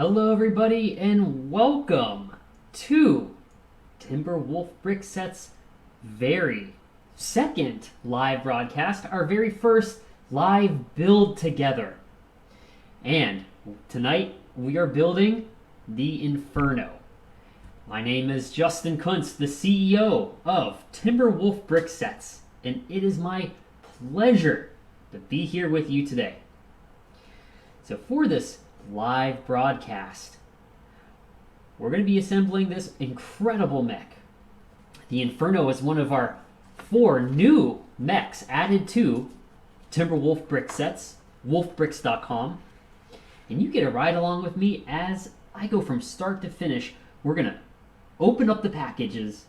Hello everybody and welcome to Timberwolf Brick Set's very second live broadcast, our very first live build together. And tonight we are building the Inferno. My name is Justin Kuntz, the CEO of Timberwolf Brick Sets, and it is my pleasure to be here with you today. So for this live broadcast, we're going to be assembling this incredible mech. The Inferno is one of our 4 new mechs added to Timberwolf Brick Sets, wolfbricks.com, and you get to ride along with me as I go from start to finish. We're going to open up the packages,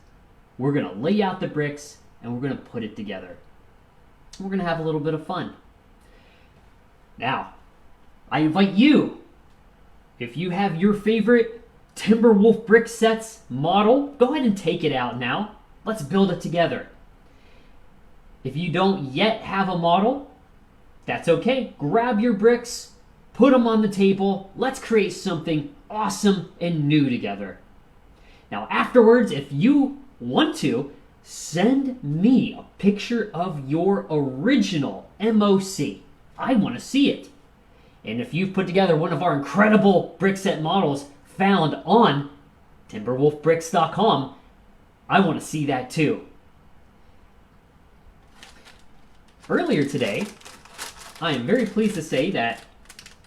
we're going to lay out the bricks, and we're going to put it together. We're going to have a little bit of fun. Now, I invite you, if you have your favorite Timberwolf Brick Sets model, go ahead and take it out now. Let's build it together. If you don't yet have a model, that's okay. Grab your bricks, put them on the table. Let's create something awesome and new together. Now afterwards, if you want to, send me a picture of your original MOC. I want to see it. And if you've put together one of our incredible brick set models found on timberwolfbricks.com, I want to see that too. Earlier today, I am very pleased to say that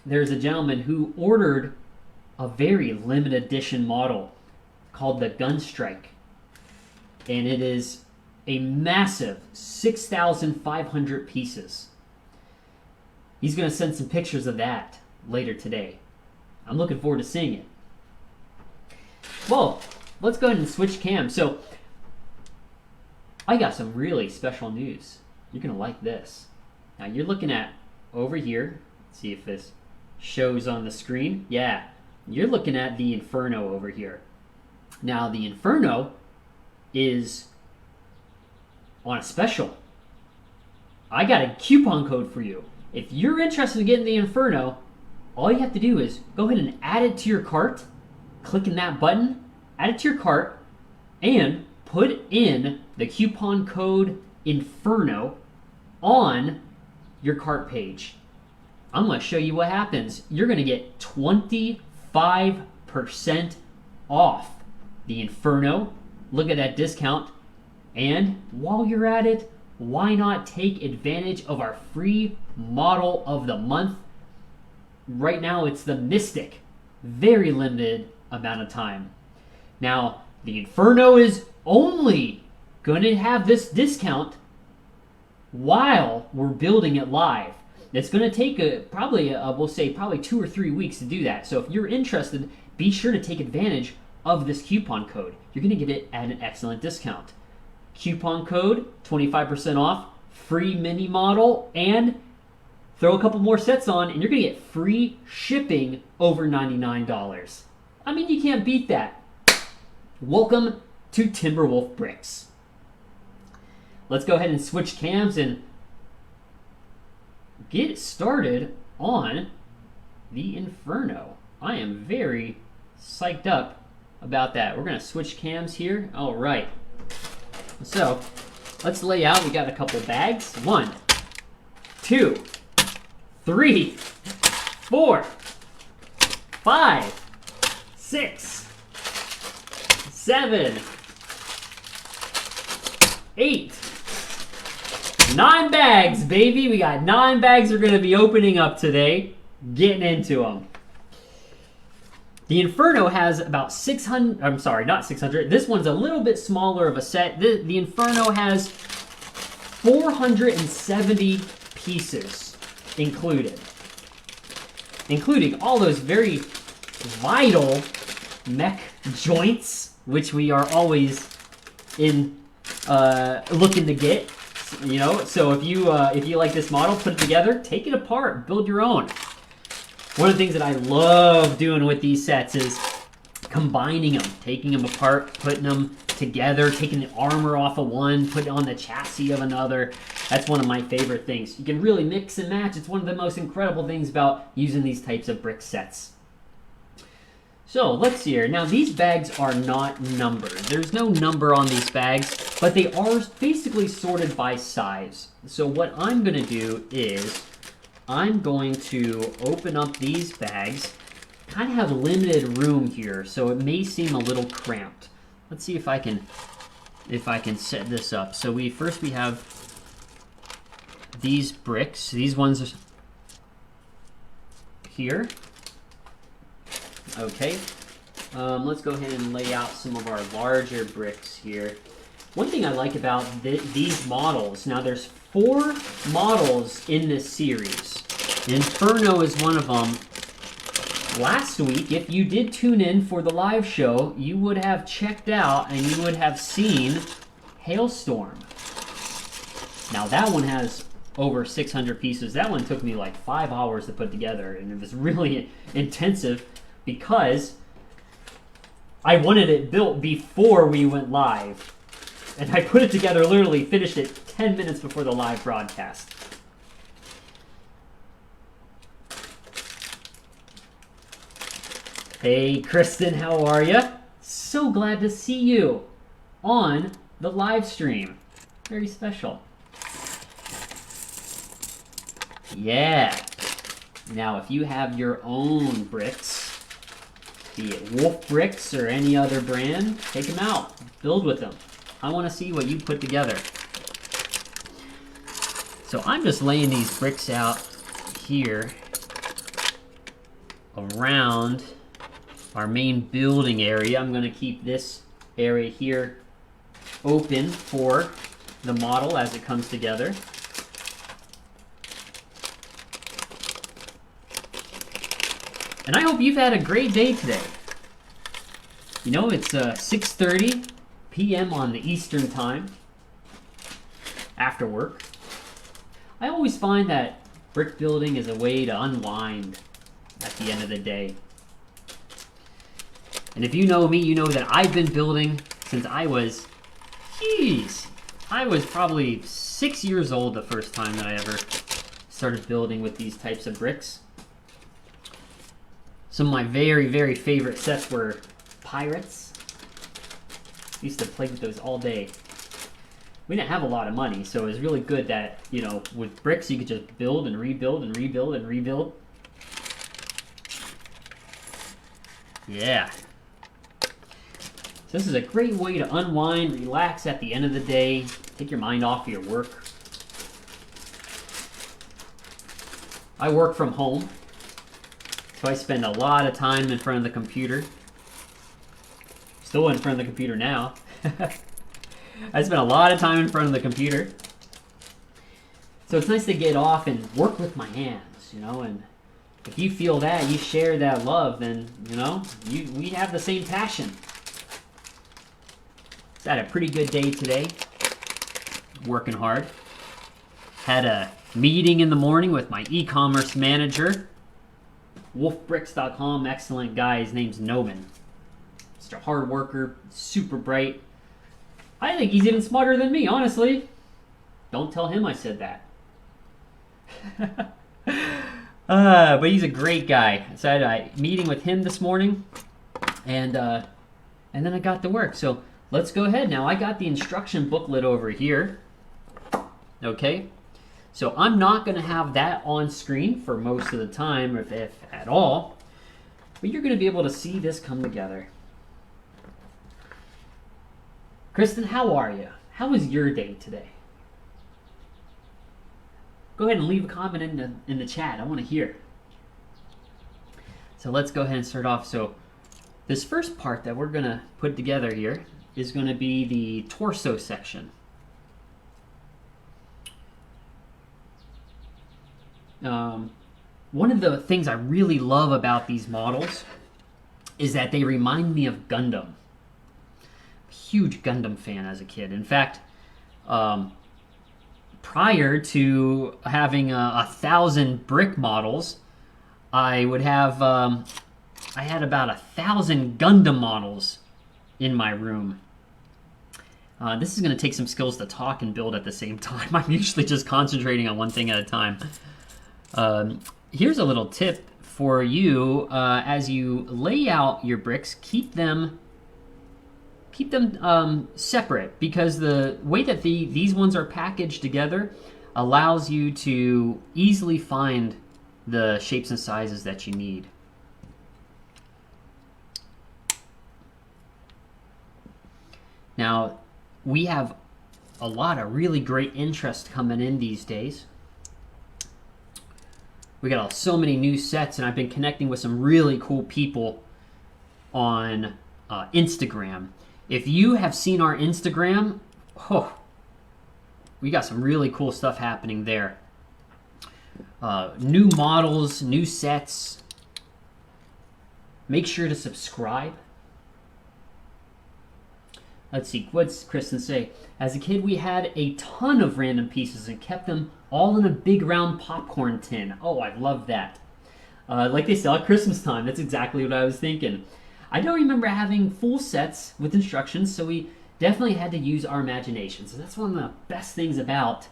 there's a gentleman who ordered a very limited edition model called the Gunstrike. And it is a massive 6,500 pieces. He's going to send some pictures of that later today. I'm looking forward to seeing it. Well, let's go ahead and switch cams. So, I got some really special news. You're going to like this. Now, you're looking at over here. Let's see if this shows on the screen. Yeah, you're looking at the Inferno over here. Now, the Inferno is on a special. I got a coupon code for you. If you're interested in getting the Inferno, all you have to do is go ahead and add it to your cart, clicking that button, add it to your cart, and put in the coupon code Inferno on your cart page. I'm going to show you what happens. You're going to get 25% off the Inferno. Look at that discount. And while you're at it, why not take advantage of our free model of the month? Right now it's the Mystic. Very limited amount of time. Now, the Inferno is only going to have this discount while we're building it live. It's going to take probably 2 or 3 weeks to do that. So if you're interested, be sure to take advantage of this coupon code. You're going to get it at an excellent discount. Coupon code, 25% off, free mini model, and throw a couple more sets on, and you're going to get free shipping over $99. I mean, you can't beat that. Welcome to Timberwolf Bricks. Let's go ahead and switch cams and get started on the Inferno. I am very psyched up about that. We're going to switch cams here. All right. So, let's lay out. We got a couple bags. 1, 2, 3, 4, 5, 6, 7, 8, 9 bags, baby. We got 9 bags we're going to be opening up today. Getting into them. The Inferno has about 600, I'm sorry, not 600. This one's a little bit smaller of a set. The Inferno has 470 pieces included. Including all those very vital mech joints, which we are always in looking to get. You know, so if you like this model, put it together, take it apart, build your own. One of the things that I love doing with these sets is combining them, taking them apart, putting them together, taking the armor off of one, putting it on the chassis of another. That's one of my favorite things. You can really mix and match. It's one of the most incredible things about using these types of brick sets. So let's see here. Now these bags are not numbered. There's no number on these bags, but they are basically sorted by size. So what I'm gonna do is I'm going to open up these bags. Kind of have limited room here, so it may seem a little cramped. Let's see if I can set this up. So we have these bricks. These ones are here. Okay, let's go ahead and lay out some of our larger bricks here. One thing I like about these models, now there's 4 models in this series. Inferno is one of them. Last week, if you did tune in for the live show, you would have checked out and you would have seen Hailstorm. Now that one has over 600 pieces. That one took me like 5 hours to put together, and it was really intensive because I wanted it built before we went live. And I put it together, literally finished it 10 minutes before the live broadcast. Hey, Kristen, how are you? So glad to see you on the live stream. Very special. Yeah. Now, if you have your own bricks, be it Wolf Bricks or any other brand, take them out. Build with them. I want to see what you put together. So I'm just laying these bricks out here around our main building area. I'm going to keep this area here open for the model as it comes together. And I hope you've had a great day today. You know, it's 6:30 p.m. on the Eastern Time after work. I always find that brick building is a way to unwind at the end of the day. And if you know me, you know that I've been building since I was probably 6 years old the first time that I ever started building with these types of bricks. Some of my very, very favorite sets were Pirates. I used to play with those all day. We didn't have a lot of money, so it was really good that, you know, with bricks you could just build and rebuild and rebuild and rebuild. Yeah. So this is a great way to unwind, relax at the end of the day, take your mind off of your work. I work from home, so I spend a lot of time in front of the computer. Still in front of the computer now. I spend a lot of time in front of the computer. So it's nice to get off and work with my hands, you know, and if you feel that, you share that love, then, you know, we have the same passion. So I had a pretty good day today, working hard. Had a meeting in the morning with my e-commerce manager, wolfbricks.com, excellent guy, his name's Noman. Just a hard worker, super bright. I think he's even smarter than me, honestly. Don't tell him I said that. But he's a great guy. So I had a meeting with him this morning, and then I got to work. So let's go ahead now. I got the instruction booklet over here. Okay, so I'm not going to have that on screen for most of the time, if at all. But you're going to be able to see this come together. Kristen, how are you? How was your day today? Go ahead and leave a comment in the chat. I want to hear. So let's go ahead and start off. So this first part that we're going to put together here is going to be the torso section. One of the things I really love about these models is that they remind me of Gundam. Huge Gundam fan as a kid. In fact, prior to having 1,000 brick models, I would have I had about 1,000 Gundam models in my room. This is going to take some skills to talk and build at the same time. I'm usually just concentrating on one thing at a time. Here's a little tip for you as you lay out your bricks, keep them separate, because the way that these ones are packaged together allows you to easily find the shapes and sizes that you need. Now, we have a lot of really great interest coming in these days. We got so many new sets, and I've been connecting with some really cool people on Instagram. If you have seen our Instagram, we got some really cool stuff happening there. New models, new sets. Make sure to subscribe. Let's see, what's Kristen say? As a kid, we had a ton of random pieces and kept them all in a big round popcorn tin. Oh, I love that. Like they sell at Christmas time. That's exactly what I was thinking. I don't remember having full sets with instructions, so we definitely had to use our imaginations. And that's one of the best things about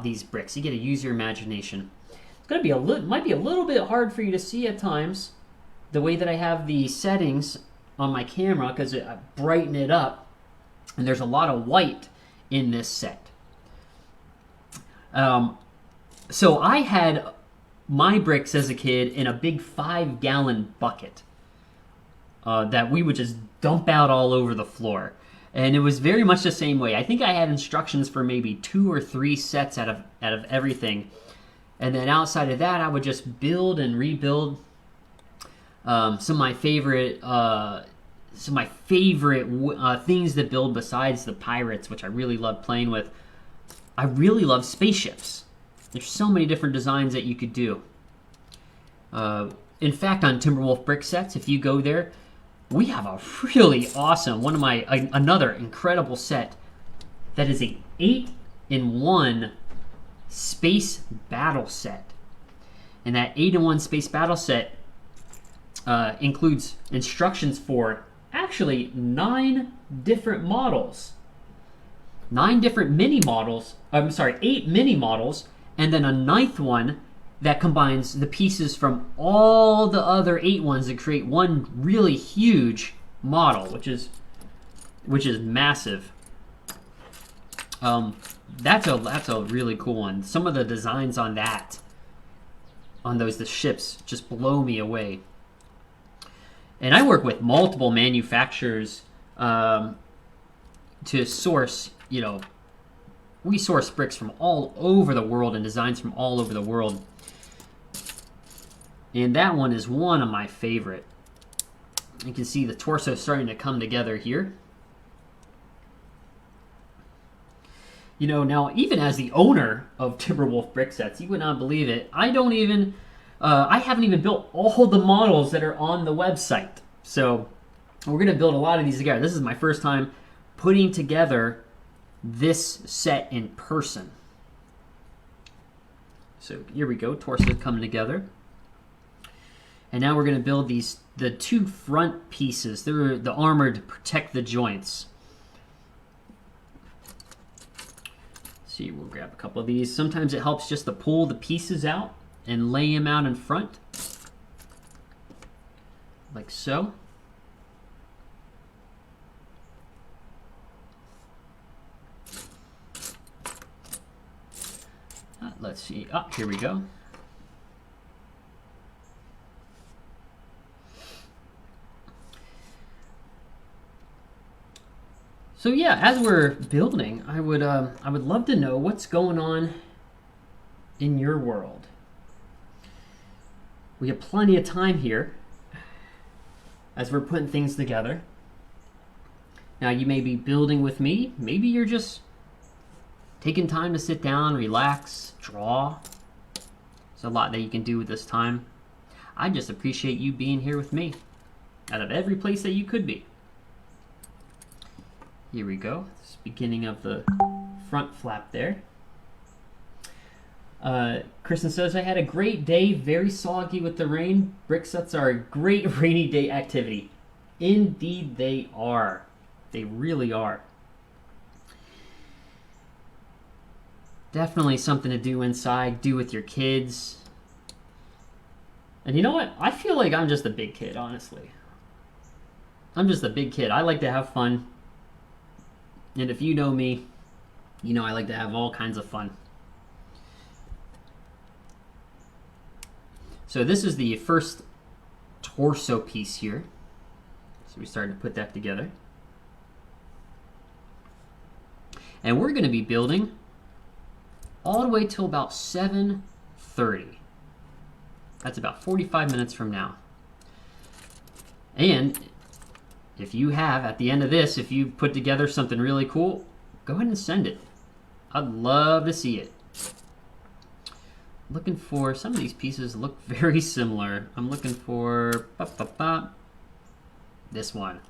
these bricks. You get to use your imagination. It's gonna be might be a little bit hard for you to see at times, the way that I have the settings on my camera, because I brighten it up, and there's a lot of white in this set. So I had my bricks as a kid in a big 5-gallon bucket that we would just dump out all over the floor. And it was very much the same way. I think I had instructions for maybe 2 or 3 sets out of everything. And then outside of that, I would just build and rebuild. Some of my favorite things to build besides the pirates, which I really love playing with. I really love spaceships. There's so many different designs that you could do. In fact, on Timberwolf brick sets, if you go there, we have a really awesome, another incredible set that is a 8-in-1 space battle set. And that 8-in-1 space battle set includes instructions for actually 9 different models. 9 different mini models. I'm sorry, 8 mini models, and then a 9th one that combines the pieces from all the other 8 ones to create one really huge model, which is massive. That's a really cool one. Some of the designs on the ships just blow me away. And I work with multiple manufacturers to source, we source bricks from all over the world and designs from all over the world. And that one is one of my favorite. You can see the torso starting to come together here. Now even as the owner of Timberwolf brick sets, you would not believe it, I haven't even built all the models that are on the website. So we're going to build a lot of these together. This is my first time putting together this set in person. So here we go, torso coming together. And now we're going to build the 2 front pieces. They're the armor to protect the joints. See, we'll grab a couple of these. Sometimes it helps just to pull the pieces out and lay them out in front, like so. Let's see. Here we go. So yeah, as we're building, I would love to know what's going on in your world. We have plenty of time here as we're putting things together. Now you may be building with me. Maybe you're just taking time to sit down, relax, draw. There's a lot that you can do with this time. I just appreciate you being here with me out of every place that you could be. Here we go. This is the beginning of the front flap there. Kristen says, I had a great day, very soggy with the rain. Brick sets are a great rainy day activity. Indeed they are. They really are. Definitely something to do inside, do with your kids. And you know what? I feel like I'm just a big kid, honestly. I'm just a big kid. I like to have fun. And if you know me, you know I like to have all kinds of fun. So this is the first torso piece here. So we started to put that together. And we're going to be building all the way till about 7:30. That's about 45 minutes from now. And if you have, at the end of this, if you put together something really cool, go ahead and send it. I'd love to see it. Looking for, some of these pieces look very similar. I'm looking for this one.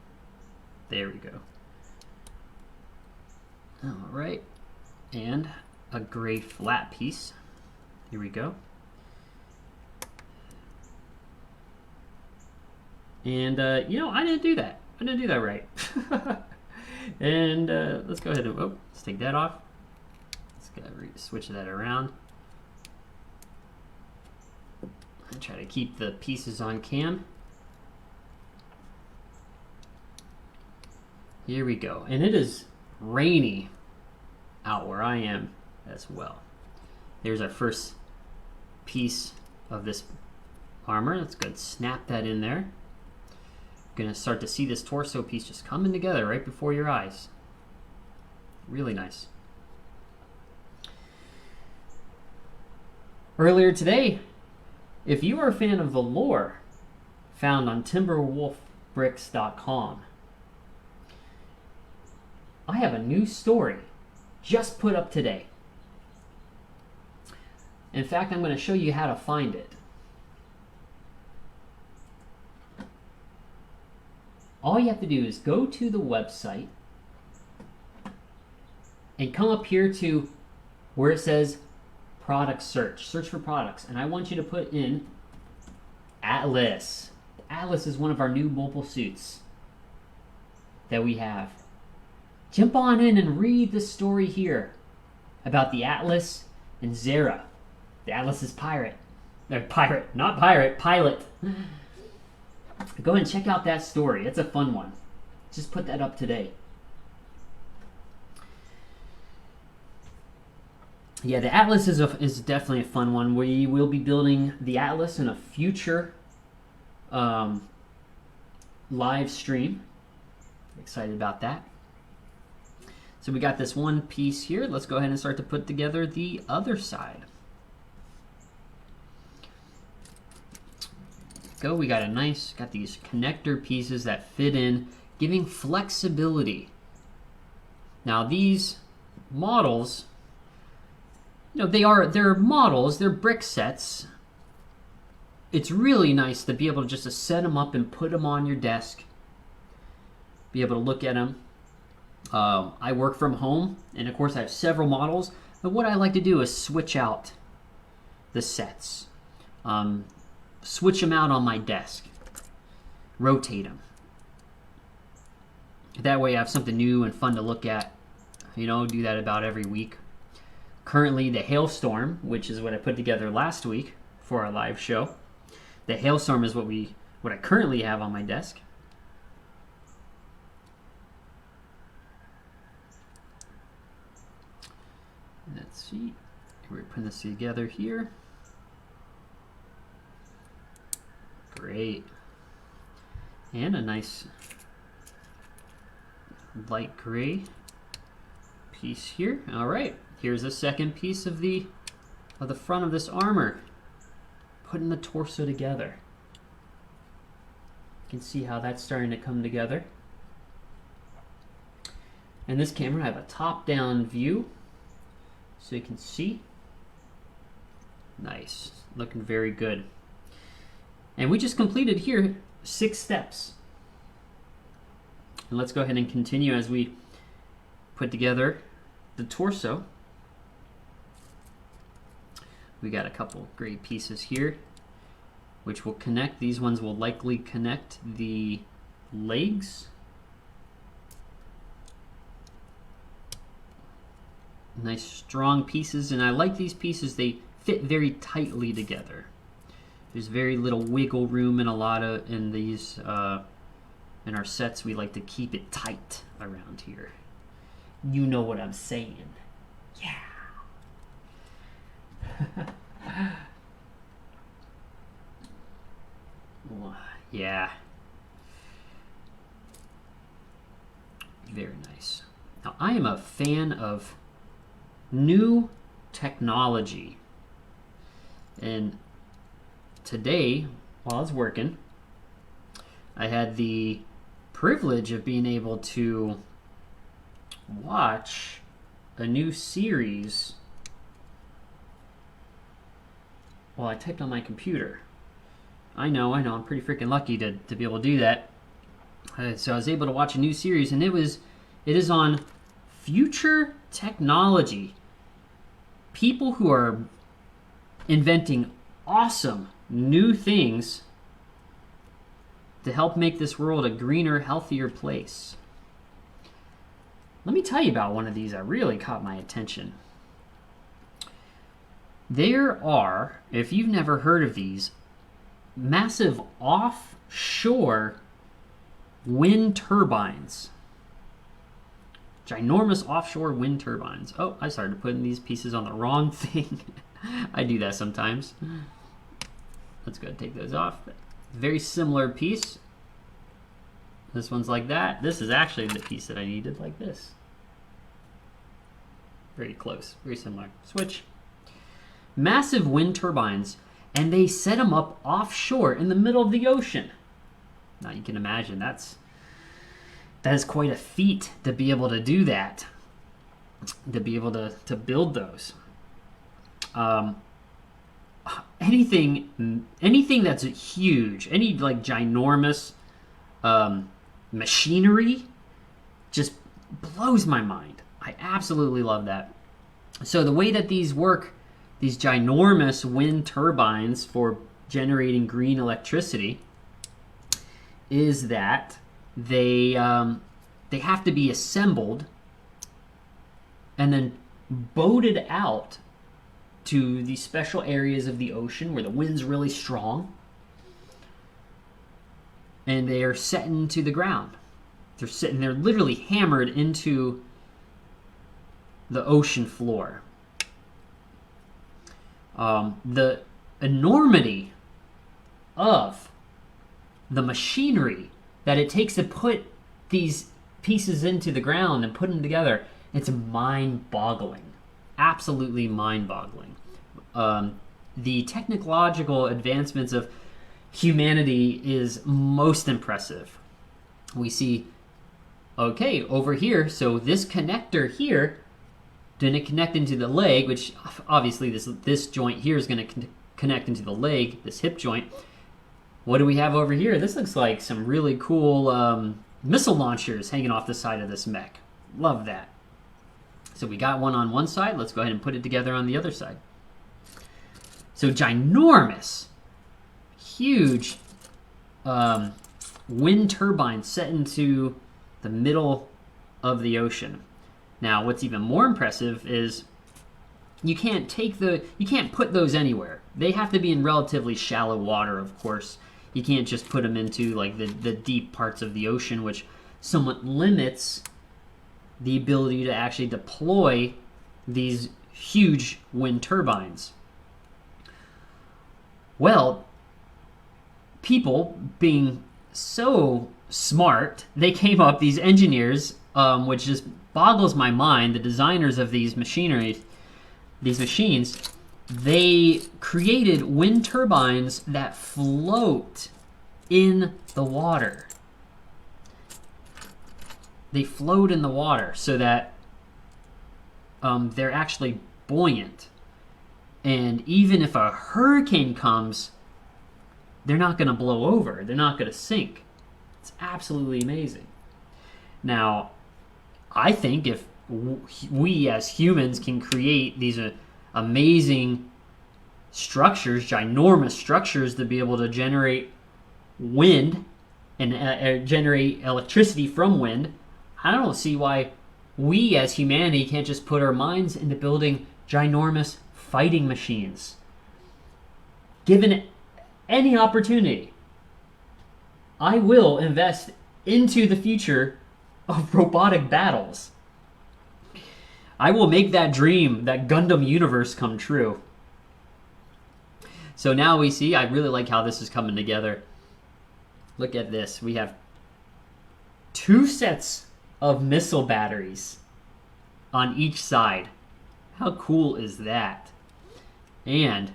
There we go. All right, and a gray flat piece. Here we go. And you know, I didn't do that. I didn't do that right. And let's go ahead and, let's take that off. Let's switch that around. And try to keep the pieces on cam. Here we go. And it is rainy out where I am as well. There's our first piece of this armor. Let's go ahead and snap that in there. Gonna start to see this torso piece just coming together right before your eyes. Really nice. Earlier today, if you are a fan of the lore found on timberwolfbricks.com, I have a new story just put up today. In fact, I'm going to show you how to find it. All you have to do is go to the website and come up here to where it says product search. Search for products. And I want you to put in Atlas. Atlas is one of our new mobile suits that we have. Jump on in and read the story here about the Atlas and Zara. The Atlas is pilot. Go ahead and check out that story. It's a fun one. Just put that up today. Yeah, the Atlas is definitely a fun one. We will be building the Atlas in a future live stream. Excited about that. So we got this one piece here. Let's go ahead and start to put together the other side. We got got these connector pieces that fit in, giving flexibility. Now these models, you know, they're models, they're brick sets. It's really nice to be able just to set them up and put them on your desk, be able to look at them. I work from home, and of course I have several models, but what I like to do is switch out the sets. Switch them out on my desk, rotate them. That way I have something new and fun to look at. You know, do that about every week. Currently the Hailstorm, which is what I put together last week for our live show. The Hailstorm is what I currently have on my desk. Let's see, we're putting this together here. Great. And a nice light gray piece here. All right, here's the second piece of the front of this armor. Putting the torso together. You can see how that's starting to come together. And this camera, I have a top-down view, so you can see. Nice, looking very good. And we just completed here 6 steps. And let's go ahead and continue as we put together the torso. We got a couple great pieces here, which will connect. These ones will likely connect the legs. Nice strong pieces, and I like these pieces. They fit very tightly together. There's very little wiggle room in in these in our sets. We like to keep it tight around here. You know what I'm saying? Yeah. Yeah. Very nice. Now, I am a fan of new technology. And today, while I was working, I had the privilege of being able to watch a new series while I typed on my computer. I know, I'm pretty freaking lucky to be able to do that. So I was able to watch a new series, and it is on future technology. People who are inventing awesome new things to help make this world a greener, healthier place. Let me tell you about one of these that really caught my attention. There are, if you've never heard of these, massive offshore wind turbines. Ginormous offshore wind turbines. Oh, I started putting these pieces on the wrong thing. I do that sometimes. Let's go take those off. Very similar piece. This one's like that. This is actually the piece that I needed, like this. Very close, very similar. Switch. Massive wind turbines, and they set them up offshore in the middle of the ocean. Now you can imagine that is quite a feat to be able to do that, to be able to build those. Anything that's huge, any like ginormous machinery, just blows my mind. I absolutely love that. So the way that these work, these ginormous wind turbines for generating green electricity, is that they have to be assembled and then boated out to these special areas of the ocean where the wind's really strong, and they are set into the ground. They're literally hammered into the ocean floor. The enormity of the machinery that it takes to put these pieces into the ground and put them together, it's mind-boggling. Absolutely mind-boggling. The technological advancements of humanity is most impressive. We see, okay, over here, so this connector here didn't connect into the leg, which obviously this joint here is going to connect into the leg, this hip joint. What do we have over here? This looks like some really cool missile launchers hanging off the side of this mech. Love that. So we got one on one side. Let's go ahead and put it together on the other side. So ginormous, huge wind turbines set into the middle of the ocean. Now, what's even more impressive is you can't put those anywhere. They have to be in relatively shallow water, of course. You can't just put them into like the deep parts of the ocean, which somewhat limits the ability to actually deploy these huge wind turbines. Well, people being so smart, they came up, these engineers, which just boggles my mind, the designers of these machinery, these machines, they created wind turbines that float in the water. They float in the water so that they're actually buoyant. And even if a hurricane comes, they're not going to blow over. They're not going to sink. It's absolutely amazing. Now, I think if we as humans can create these amazing structures, ginormous structures, to be able to generate wind and generate electricity from wind, I don't see why we as humanity can't just put our minds into building ginormous fighting machines. Given any opportunity, I will invest into the future of robotic battles. I will make that dream, that Gundam universe, come true. So now we see, I really like how this is coming together. Look at this. We have 2 sets of missile batteries on each side. How cool is that? And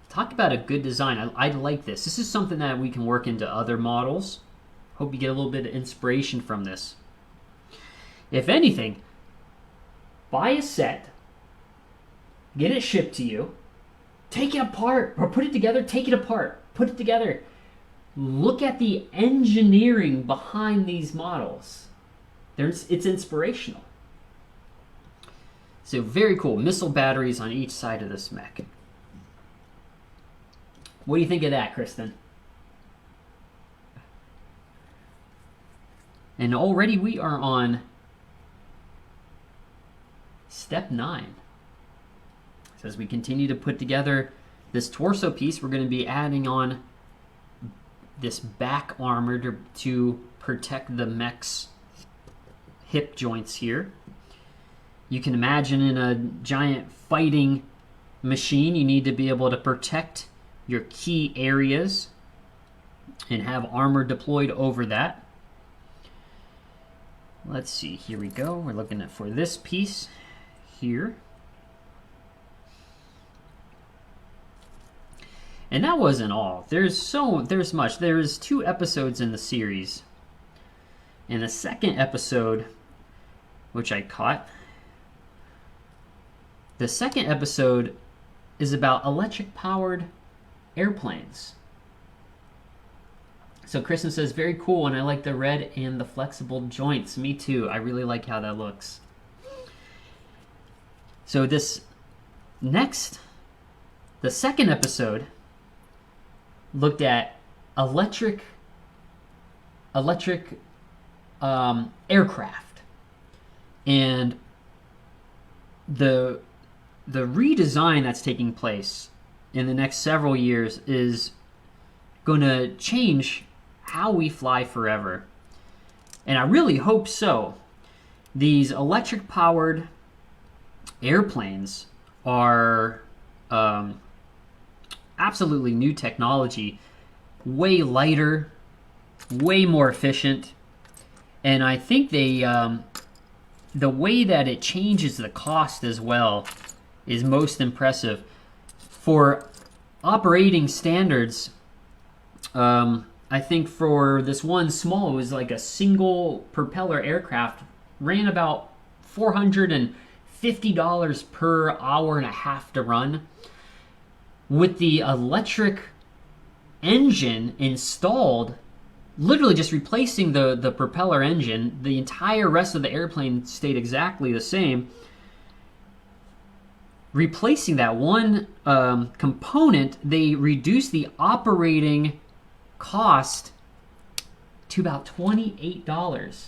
talk about a good design. I like this. This is something that we can work into other models. Hope you get a little bit of inspiration from this. If anything, buy a set, get it shipped to you, take it apart, or put it together, take it apart, put it together. Look at the engineering behind these models. It's inspirational. So very cool. Missile batteries on each side of this mech. What do you think of that, Kristen? And already we are on step 9. So as we continue to put together this torso piece, we're going to be adding on this back armor to protect the mech's hip joints here. You can imagine in a giant fighting machine, you need to be able to protect your key areas and have armor deployed over that. Let's see, here we go. We're looking at for this piece here. And that wasn't all. There's much. There's 2 episodes in the series. And the second episode, which I caught, the second episode is about electric-powered airplanes. So Kristen says, very cool, and I like the red and the flexible joints. Me too. I really like how that looks. So this next, the second episode, looked at electric aircraft, and the redesign that's taking place in the next several years is going to change how we fly forever. And I really hope so. These electric powered airplanes are absolutely new technology, way lighter, way more efficient, and I think they the way that it changes the cost as well is most impressive. For operating standards, I think for this one small, it was like a single propeller aircraft, ran about $450 per hour and a half to run. With the electric engine installed, literally just replacing the propeller engine, the entire rest of the airplane stayed exactly the same. Replacing that one component, they reduced the operating cost to about $28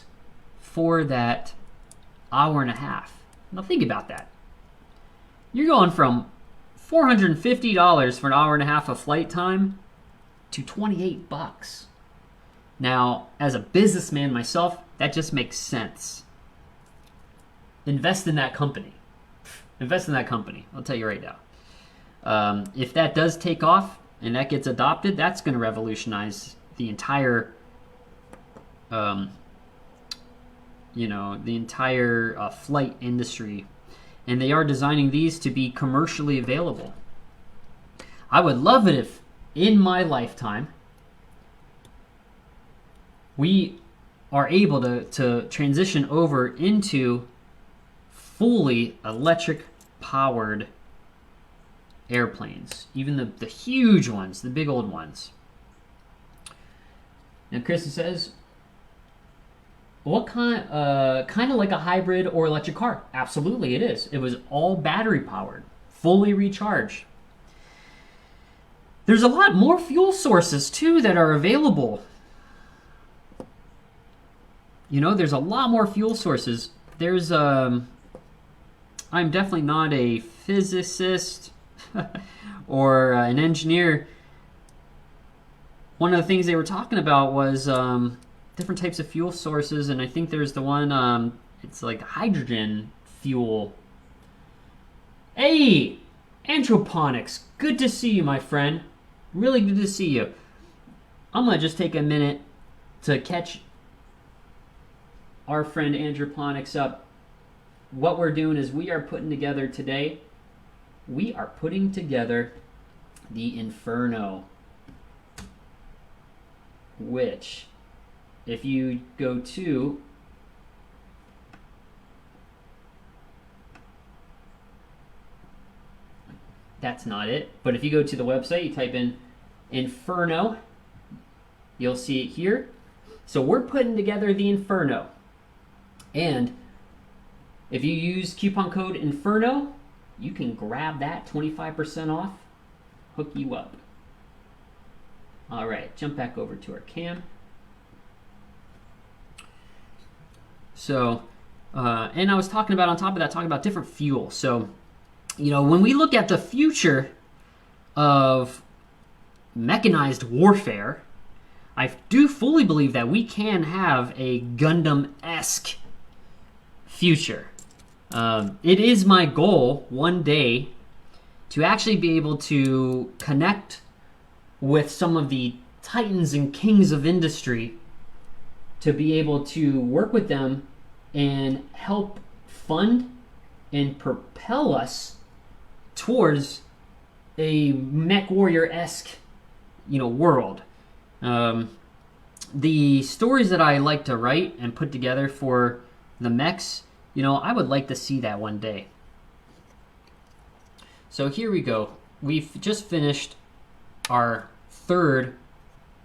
for that hour and a half. Now think about that. You're going from $450 for an hour and a half of flight time to $28. Now, as a businessman myself, that just makes sense. Invest in that company. Invest in that company. I'll tell you right now. If that does take off and that gets adopted, that's going to revolutionize the entire, the entire flight industry. And they are designing these to be commercially available. I would love it if, in my lifetime, we are able to transition over into fully electric-powered airplanes. Even the huge ones, the big old ones. And Kristen says, what kind of like a hybrid or electric car? Absolutely, it is. It was all battery powered, fully recharged. There's a lot more fuel sources too that are available. There's a lot more fuel sources. There's I'm definitely not a physicist or an engineer, one of the things they were talking about was different types of fuel sources, and I think there's the one, it's like hydrogen fuel. Hey, Anthroponics, good to see you, my friend. Really good to see you. I'm going to just take a minute to catch our friend Anthroponics up. What we're doing is we are putting together today, we are putting together the Inferno, which, if you go to that's not it, but if you go to the website, you type in Inferno, you'll see it here. So we're putting together the Inferno, and if you use coupon code Inferno, you can grab that 25% off, hook you up. All right, jump back over to our cam. So, and I was talking about, on top of that, talking about different fuels. So, you know, when we look at the future of mechanized warfare, I do fully believe that we can have a Gundam-esque future. It is my goal one day to actually be able to connect with some of the titans and kings of industry, to be able to work with them and help fund and propel us towards a mech warrior-esque, you know, world. The stories that I like to write and put together for the mechs, you know, I would like to see that one day. So here we go. We've just finished our third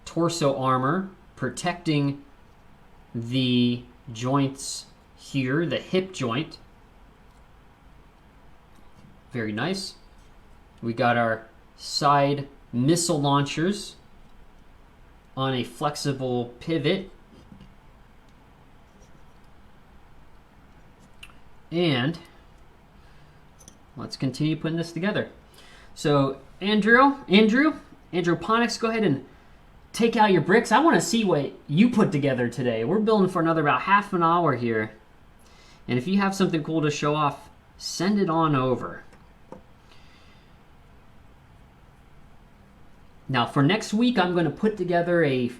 torso armor, protecting the joints here, the hip joint. Very nice. We got our side missile launchers on a flexible pivot. And let's continue putting this together. So Androponics, go ahead and take out your bricks. I want to see what you put together today. We're building for another about half an hour here. And if you have something cool to show off, send it on over. Now for next week, I'm going to put together a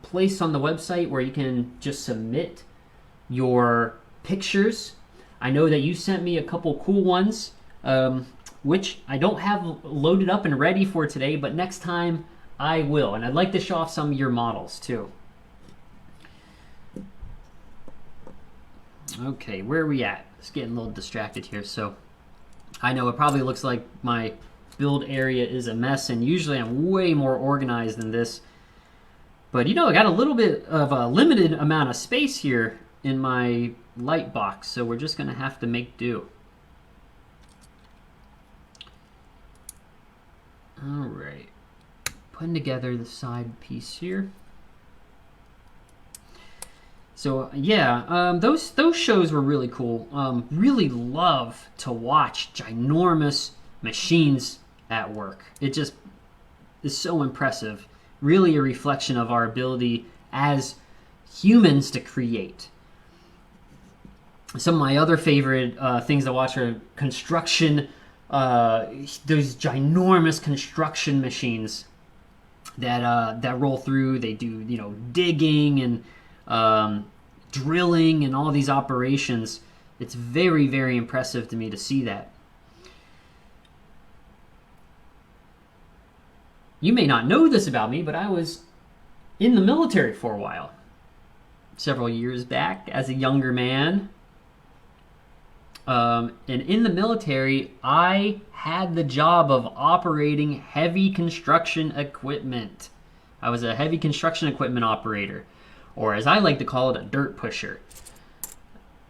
place on the website where you can just submit your pictures. I know that you sent me a couple cool ones, which I don't have loaded up and ready for today, but next time I will. And I'd like to show off some of your models too. Okay, where are we at? It's getting a little distracted here. So I know it probably looks like my build area is a mess, and usually I'm way more organized than this. But you know, I got a little bit of a limited amount of space here in my light box, so we're just going to have to make do. All right, putting together the side piece here. So yeah, those shows were really cool. Really love to watch ginormous machines at work. It just is so impressive. Really a reflection of our ability as humans to create. Some of my other favorite things to watch are construction, those ginormous construction machines that roll through. They do, you know, digging and drilling and all these operations. It's very, very impressive to me to see that. You may not know this about me, but I was in the military for a while. Several years back as a younger man. And in the military, I had the job of operating heavy construction equipment. I was a heavy construction equipment operator, or as I like to call it, a dirt pusher.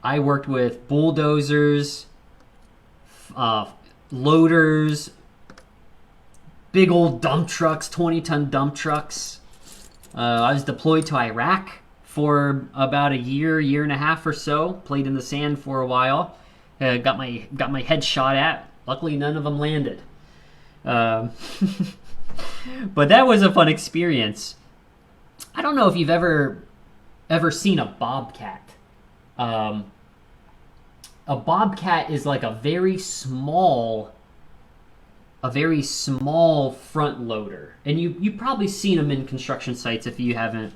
I worked with bulldozers, loaders, big old dump trucks, 20-ton dump trucks. I was deployed to Iraq for about a year and a half or so. Played in the sand for a while. Got my head shot at. Luckily, none of them landed. But that was a fun experience. I don't know if you've ever seen a bobcat. A bobcat is like a very small front loader, and you've probably seen them in construction sites if you haven't,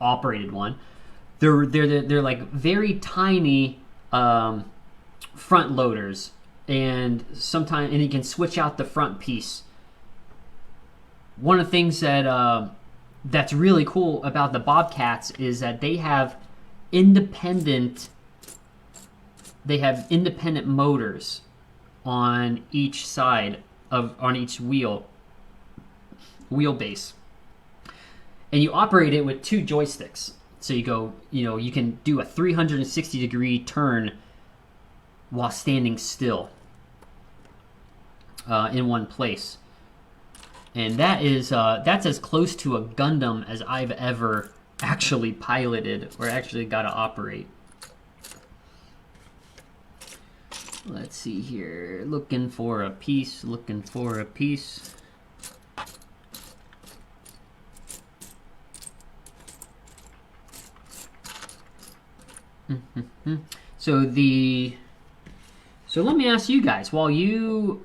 operated one. They're like very tiny front loaders, and you can switch out the front piece. One of the things that's really cool about the bobcats is that they have independent motors on each side on each wheelbase, and you operate it with 2 joysticks. So you can do a 360-degree turn while standing still in one place, and that's as close to a Gundam as I've ever actually piloted or actually got to operate. Let's see here. Looking for a piece. So let me ask you guys, while you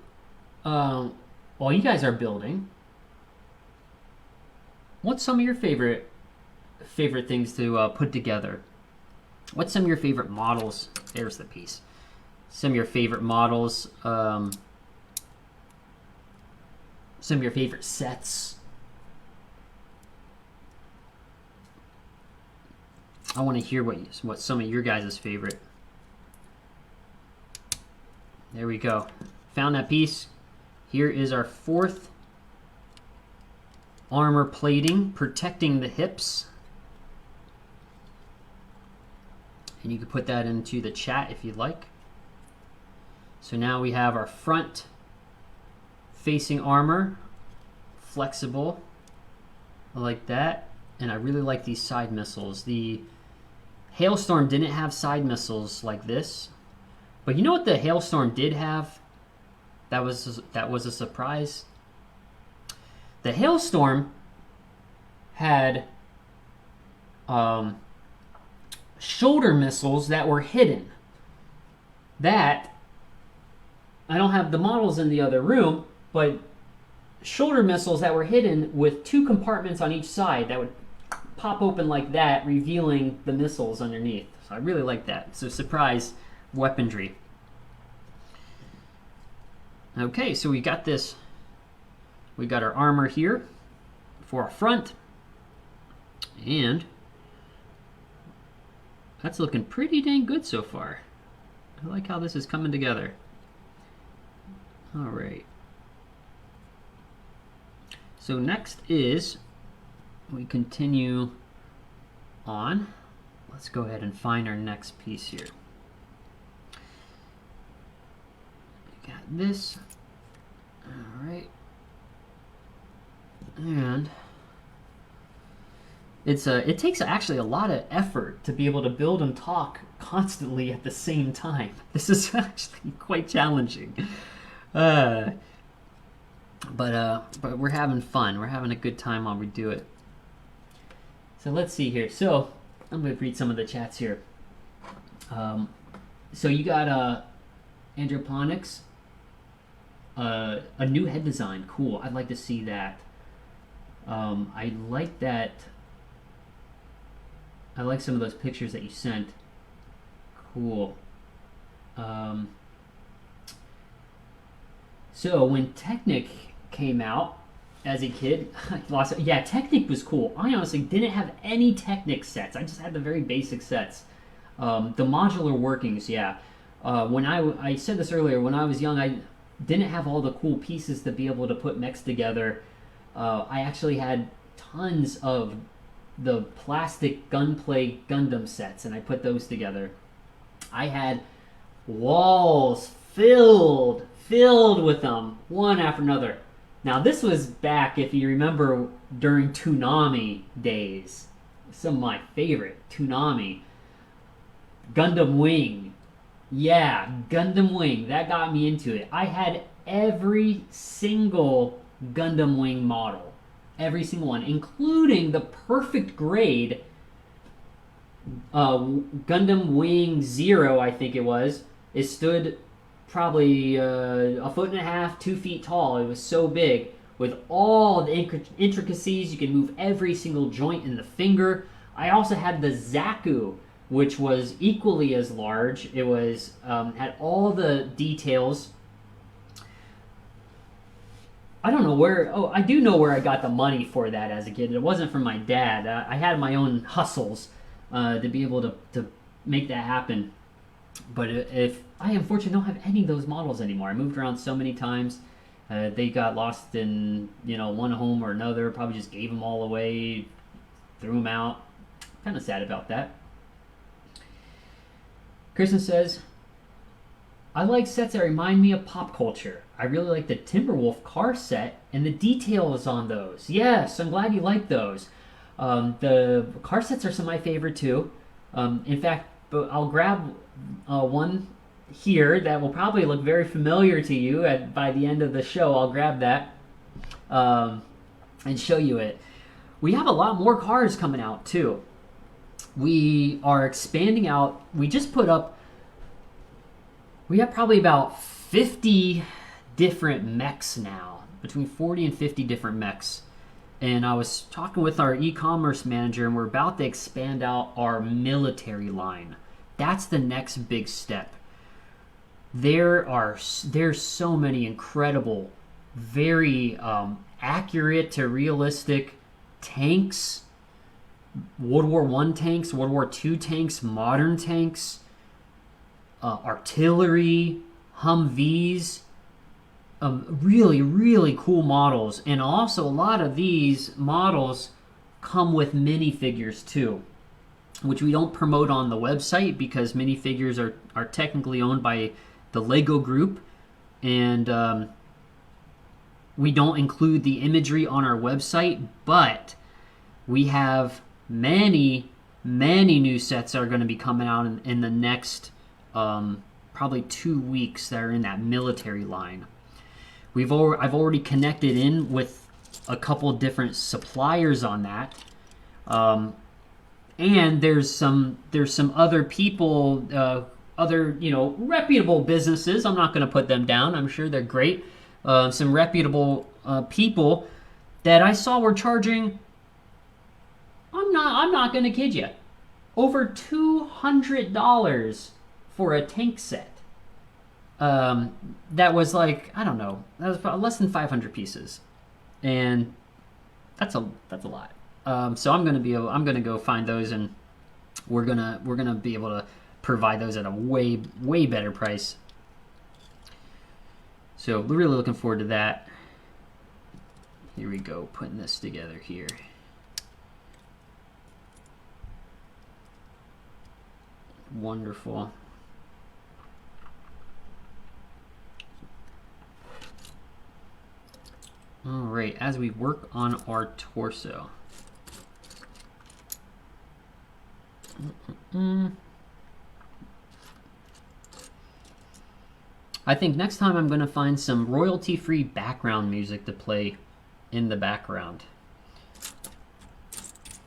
guys are building, what's some of your favorite things to put together? What's some of your favorite models? There's the piece. Some of your favorite models, some of your favorite sets. I want to hear what some of your guys' favorite. There we go. Found that piece. Here is our 4th armor plating, protecting the hips. And you can put that into the chat if you'd like. So now we have our front facing armor, flexible, like that. And I really like these side missiles. The Hailstorm didn't have side missiles like this, but you know what the Hailstorm did have? That was a surprise. The Hailstorm had shoulder missiles that were hidden. That, I don't have the models in the other room, but shoulder missiles that were hidden with 2 compartments on each side that would pop open like that, revealing the missiles underneath. So I really like that. So surprise weaponry. Okay, so we got this. We got our armor here for our front, and that's looking pretty dang good so far. I like how this is coming together. All right. So next is, we continue on. Let's go ahead and find our next piece here. We got this. All right. And it takes actually a lot of effort to be able to build and talk constantly at the same time. This is actually quite challenging. But we're having fun. We're having a good time while we do it. So let's see here. So I'm going to read some of the chats here. So you got Androponics, a new head design. Cool. I'd like to see that. I like that. I like some of those pictures that you sent. Cool. So when Technic came out as a kid, I lost it. Yeah, Technic was cool. I honestly didn't have any Technic sets. I just had the very basic sets. The modular workings, yeah. When I said this earlier, when I was young, I didn't have all the cool pieces to be able to put mechs together. I actually had tons of the plastic Gunplay Gundam sets, and I put those together. I had walls filled with them, one after another. Now this was back, if you remember, during Toonami days. Some of my favorite Toonami. Gundam Wing. Yeah, Gundam Wing. That got me into it. I had every single Gundam Wing model. Every single one, including the perfect grade Gundam Wing Zero, I think it was. It stood probably a foot and a half, 2 feet tall. It was so big. With all the intricacies, you can move every single joint in the finger. I also had the Zaku, which was equally as large. It was had all the details. I don't know where. Oh, I do know where I got the money for that as a kid. It wasn't from my dad. I had my own hustles to be able to make that happen. But if I unfortunately don't have any of those models anymore, I moved around so many times. They got lost in one home or another. Probably just gave them all away, threw them out. Kind of sad about that. Kristen says, I like sets that remind me of pop culture. I really like the Timberwolf car set and the details on those. Yes, I'm glad you like those. The car sets are some of my favorite too. In fact, I'll grab one here that will probably look very familiar to you by the end of the show. I'll grab that and show you it. We have a lot more cars coming out too. We are expanding out. We just put up, we have probably about 50 different mechs now, between 40 and 50 different mechs. And I was talking with our e-commerce manager, and we're about to expand out our military line. That's the next big step. There's so many incredible, very accurate to realistic tanks, World War I tanks, World War II tanks, modern tanks, artillery, Humvees, really, really cool models. And also a lot of these models come with minifigures too, which we don't promote on the website because minifigures are technically owned by the Lego group, and we don't include the imagery on our website, but we have many new sets that are going to be coming out in the next probably 2 weeks that are in that military line. I've already connected in with a couple different suppliers on that, and there's some other people, other reputable businesses. I'm not going to put them down. I'm sure they're great. Some reputable people that I saw were charging. I'm not going to kid you, over $200 for a tank set. That was like, I don't know, that was about less than 500 pieces, and that's a lot. So I'm gonna go find those, and we're gonna be able to provide those at a way better price. So we're really looking forward to that. Here we go, putting this together here. Wonderful. All right, as we work on our torso. I think next time I'm going to find some royalty-free background music to play in the background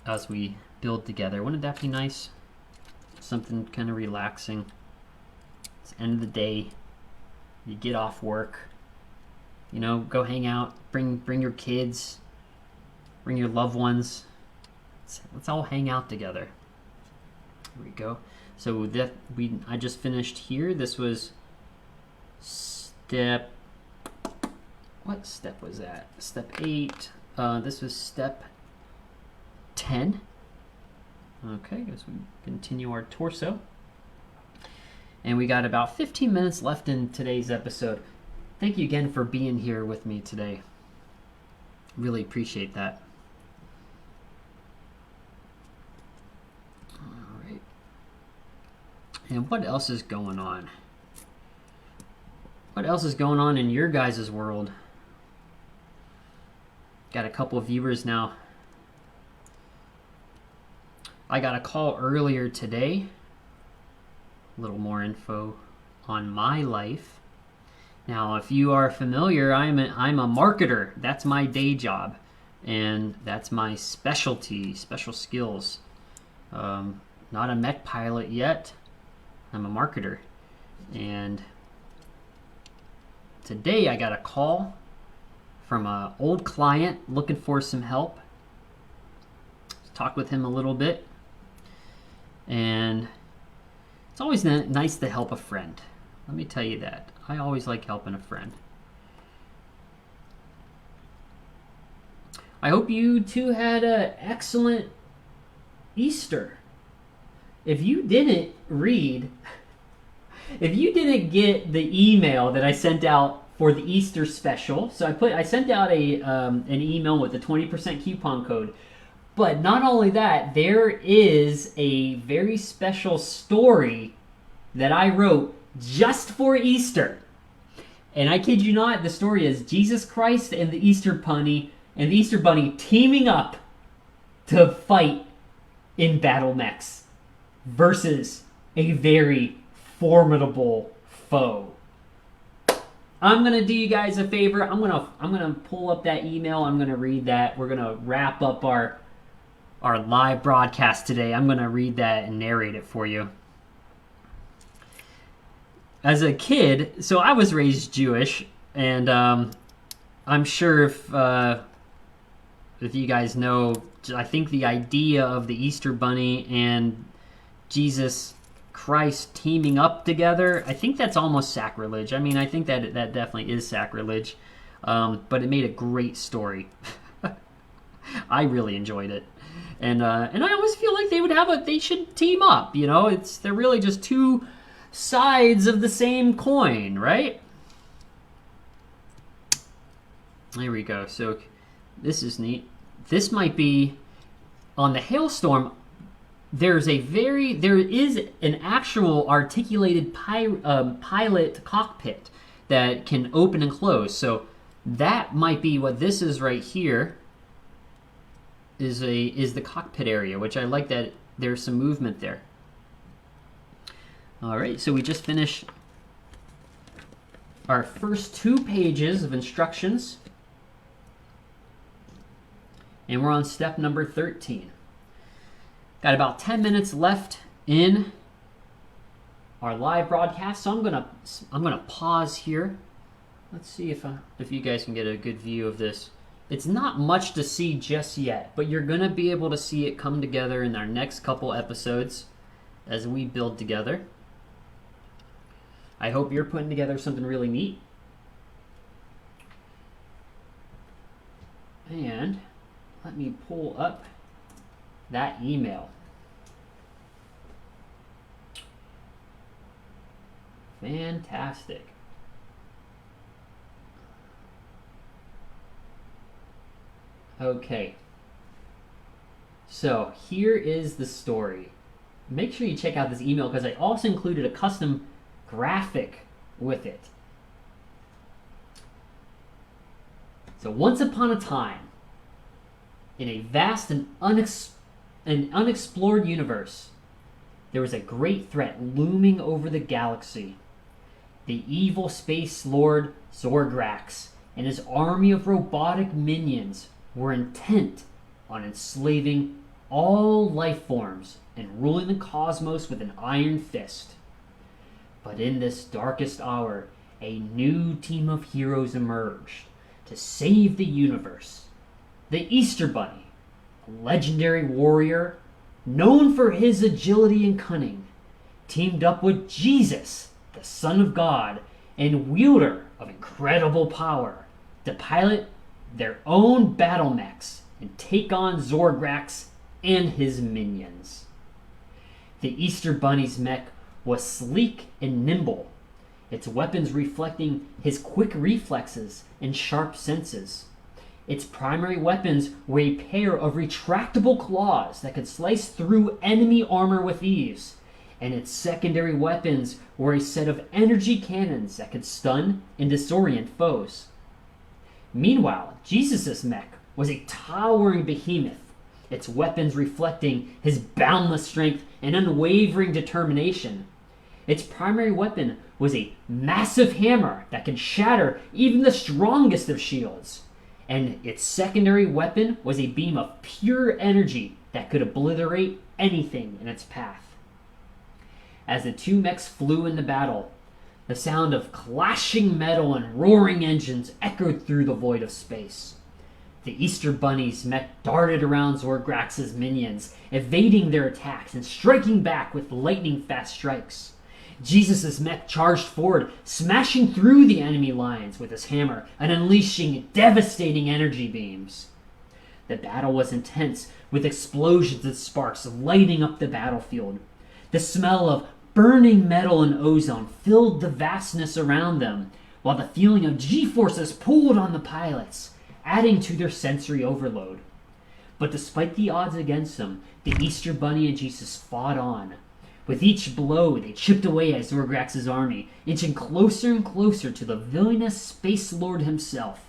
as we build together. Wouldn't that be nice? Something kind of relaxing. It's the end of the day. You get off work. Go hang out. Bring your kids. Bring your loved ones. Let's all hang out together. Here we go. So I just finished here. This was step. What step was that? Step 8. This was step 10. Okay, as we continue our torso. And we got about 15 minutes left in today's episode. Thank you again for being here with me today. Really appreciate that. All right. And what else is going on? What else is going on in your guys' world? Got a couple of viewers now. I got a call earlier today. A little more info on my life. Now, if you are familiar, I'm a marketer. That's my day job, and that's my specialty, special skills. Not a mech pilot yet. I'm a marketer, and today I got a call from an old client looking for some help. Talked with him a little bit, and it's always nice to help a friend. Let me tell you that. I always like helping a friend. I hope you two had an excellent Easter. If you didn't get the email that I sent out for the Easter special, so I sent out an email with a 20% coupon code. But not only that, there is a very special story that I wrote just for Easter. And I kid you not, the story is Jesus Christ and the Easter Bunny teaming up to fight in battle mechs versus a very formidable foe. I'm gonna do you guys a favor. I'm gonna pull up that email. I'm gonna read that. We're gonna wrap up our live broadcast today. I'm gonna read that and narrate it for you. As a kid, so I was raised Jewish, and I'm sure if you guys know, I think the idea of the Easter Bunny and Jesus Christ teaming up together, I think that's almost sacrilege. I mean, I think that definitely is sacrilege, but it made a great story. I really enjoyed it, and I always feel like they should team up. You know, they're really just two sides of the same coin, right? There we go. So this is neat. This might be on the Hailstorm. There is an actual articulated pilot cockpit that can open and close. So that might be what this is right here. Is the cockpit area, which I like that there's some movement there. All right, so we just finished our first 2 pages of instructions, and we're on step number 13. Got about 10 minutes left in our live broadcast, so I'm gonna pause here. Let's see if you guys can get a good view of this. It's not much to see just yet, but you're gonna be able to see it come together in our next couple episodes as we build together. I hope you're putting together something really neat. And let me pull up that email. Fantastic. Okay. So here is the story. Make sure you check out this email because I also included a custom graphic with it. So once upon a time, in a vast and unexplored universe, there was a great threat looming over the galaxy. The evil space lord Zorgrax and his army of robotic minions were intent on enslaving all life forms and ruling the cosmos with an iron fist. But in this darkest hour, a new team of heroes emerged to save the universe. The Easter Bunny, a legendary warrior known for his agility and cunning, teamed up with Jesus, the Son of God and wielder of incredible power, to pilot their own battle mechs and take on Zorgrax and his minions. The Easter Bunny's mech was sleek and nimble, its weapons reflecting his quick reflexes and sharp senses. Its primary weapons were a pair of retractable claws that could slice through enemy armor with ease, and its secondary weapons were a set of energy cannons that could stun and disorient foes. Meanwhile, Jesus' mech was a towering behemoth, its weapons reflecting his boundless strength and unwavering determination. Its primary weapon was a massive hammer that could shatter even the strongest of shields. And its secondary weapon was a beam of pure energy that could obliterate anything in its path. As the two mechs flew into battle, the sound of clashing metal and roaring engines echoed through the void of space. The Easter Bunny's mech darted around Zorgrax's minions, evading their attacks and striking back with lightning-fast strikes. Jesus' mech charged forward, smashing through the enemy lines with his hammer and unleashing devastating energy beams. The battle was intense, with explosions and sparks lighting up the battlefield. The smell of burning metal and ozone filled the vastness around them, while the feeling of G-forces pulled on the pilots, adding to their sensory overload. But despite the odds against them, the Easter Bunny and Jesus fought on. With each blow, they chipped away at Zorgrax's army, inching closer and closer to the villainous Space Lord himself.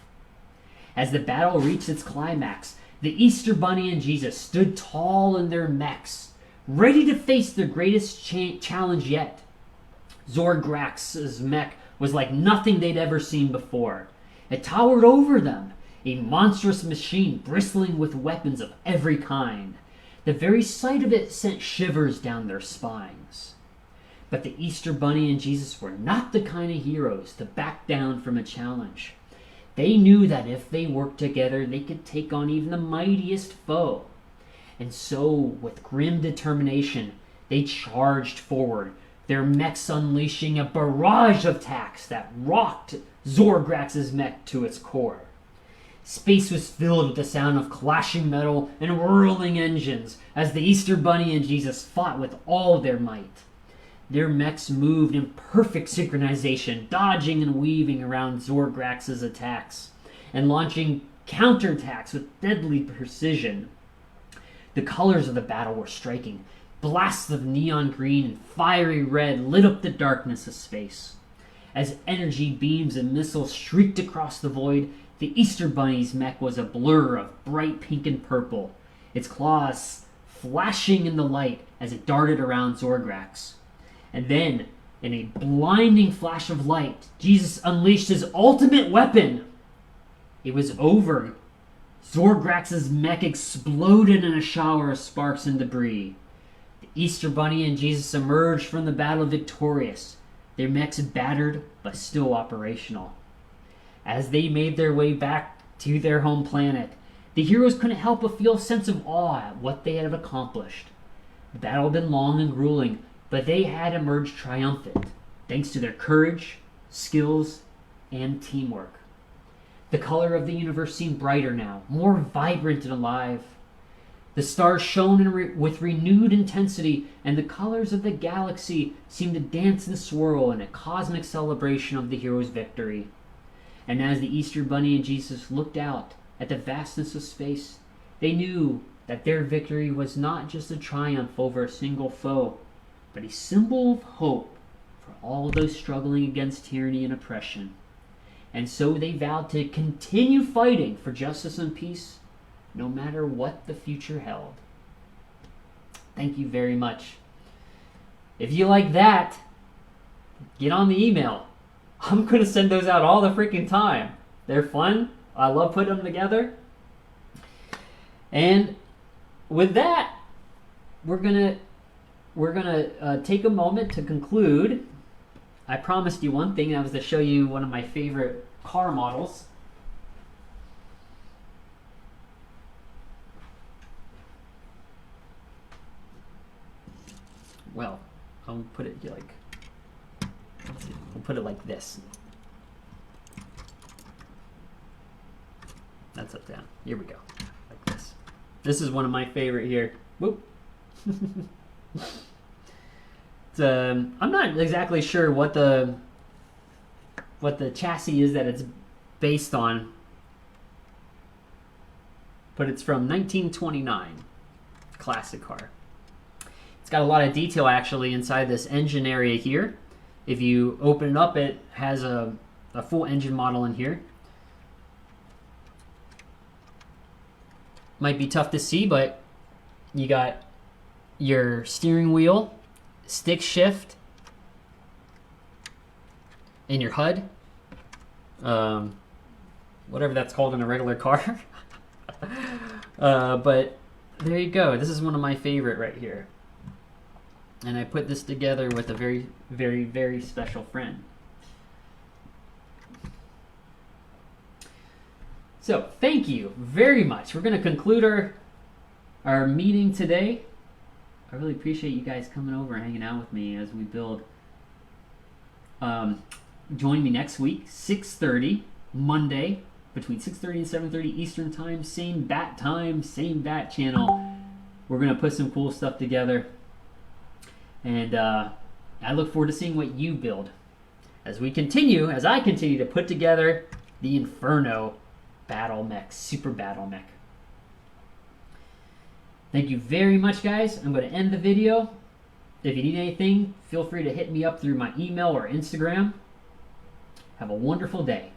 As the battle reached its climax, the Easter Bunny and Jesus stood tall in their mechs, ready to face their greatest challenge yet. Zorgrax's mech was like nothing they'd ever seen before. It towered over them, a monstrous machine bristling with weapons of every kind. The very sight of it sent shivers down their spines. But the Easter Bunny and Jesus were not the kind of heroes to back down from a challenge. They knew that if they worked together, they could take on even the mightiest foe. And so, with grim determination, they charged forward, their mechs unleashing a barrage of attacks that rocked Zorgrax's mech to its core. Space was filled with the sound of clashing metal and whirling engines as the Easter Bunny and Jesus fought with all their might. Their mechs moved in perfect synchronization, dodging and weaving around Zorgrax's attacks and launching counterattacks with deadly precision. The colors of the battle were striking. Blasts of neon green and fiery red lit up the darkness of space. As energy beams and missiles shrieked across the void, the Easter Bunny's mech was a blur of bright pink and purple, its claws flashing in the light as it darted around Zorgrax. And then, in a blinding flash of light, Jesus unleashed his ultimate weapon. It was over. Zorgrax's mech exploded in a shower of sparks and debris. The Easter Bunny and Jesus emerged from the battle victorious, their mechs battered but still operational. As they made their way back to their home planet, the heroes couldn't help but feel a sense of awe at what they had accomplished. The battle had been long and grueling, but they had emerged triumphant, thanks to their courage, skills, and teamwork. The color of the universe seemed brighter now, more vibrant and alive. The stars shone with renewed intensity, and the colors of the galaxy seemed to dance and swirl in a cosmic celebration of the heroes' victory. And as the Easter Bunny and Jesus looked out at the vastness of space, they knew that their victory was not just a triumph over a single foe, but a symbol of hope for all those struggling against tyranny and oppression. And so they vowed to continue fighting for justice and peace, no matter what the future held. Thank you very much. If you like that, get on the email. I'm going to send those out all the freaking time. They're fun. I love putting them together. And with that, we're gonna take a moment to conclude. I promised you one thing, and that was to show you one of my favorite car models. Well, I'll put it like, we'll put it like this. That's up, down. Here we go, like this. This is one of my favorite here. Whoop. I'm not exactly sure what the chassis is that it's based on, but it's from 1929, classic car. It's got a lot of detail actually inside this engine area here. If you open it up, it has a full engine model in here. Might be tough to see, but you got your steering wheel, stick shift, in your HUD, whatever that's called in a regular car. But there you go. This is one of my favorite right here. And I put this together with a very, very, very special friend. So thank you very much. We're going to conclude our meeting today. I really appreciate you guys coming over and hanging out with me as we build. Join me next week, 6:30, Monday, between 6:30 and 7:30 Eastern time, same bat time, same bat channel. We're going to put some cool stuff together. And I look forward to seeing what you build as I continue to put together the Inferno Battle Mech, Super Battle Mech. Thank you very much, guys. I'm going to end the video. If you need anything, feel free to hit me up through my email or Instagram. Have a wonderful day.